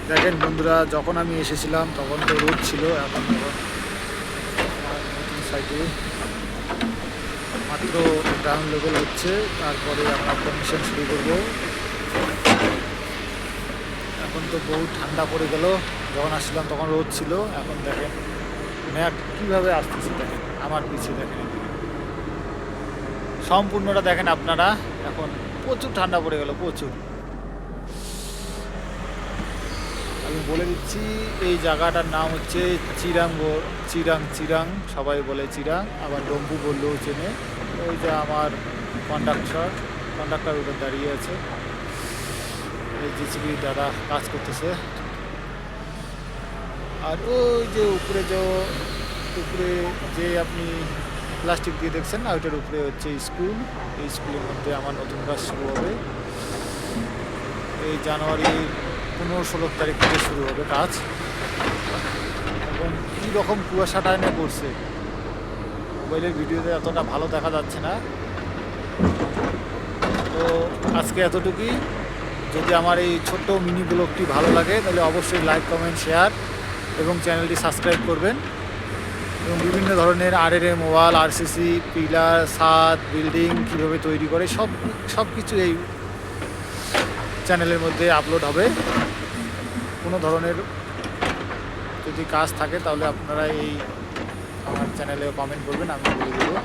দেখেন বন্ধুরা, যখন আমি এসেছিলাম তখন তো রোদ ছিল। এখন নতুন সাইটে মাত্র গ্রাউন্ড লেভেল হচ্ছে, তারপরে আমরা কন্ডিশন শুরু করব। এখন তো বহু ঠান্ডা পড়ে গেল, যখন আসছিলাম তখন রোদ ছিল। এখন দেখেন ম্যাঘ কীভাবে আসতেছে, দেখেন আমার পিছিয়ে দেখেন, সম্পূর্ণটা দেখেন আপনারা। এখন প্রচুর ঠান্ডা পড়ে গেল, প্রচুর। আমি বলে দিচ্ছি, এই জায়গাটার নাম হচ্ছে চিরাং সবাই বলে চিরাং, আবার ডম্বু বললেও চেনে। ওই যে আমার কন্ডাক্টর ওদের দাঁড়িয়ে আছে, এই জিসিবি দাদা কাজ করতেছে। আর ওই যে উপরে যে আপনি প্লাস্টিক দিয়ে দেখছেন না, ওইটার উপরে হচ্ছে স্কুল। এই স্কুলের মধ্যে আমার নতুন কাজ শুরু হবে। এই জানুয়ারির 15-16 তারিখ থেকে শুরু হবে কাজ। এবং কীরকম কুয়াশাটা এনে পড়ছে, মোবাইলের ভিডিওতে এতটা ভালো দেখা যাচ্ছে না। তো আজকে এতটুকুই। যদি আমার এই ছোট্ট মিনি ব্লগটি ভালো লাগে তাহলে অবশ্যই লাইক, কমেন্ট, শেয়ার এবং চ্যানেলটি সাবস্ক্রাইব করবেন। এবং বিভিন্ন ধরনের আরএনএ মোবাইল, আরসিসি, পিলার, ছাদ, বিল্ডিং কীভাবে তৈরি করে সব কিছু এই চ্যানেলের মধ্যে আপলোড হবে। কোনো ধরনের যদি কাজ থাকে তাহলে আপনারা এই আমার চ্যানেলে কমেন্ট করবেন, আমি বলে দেবো।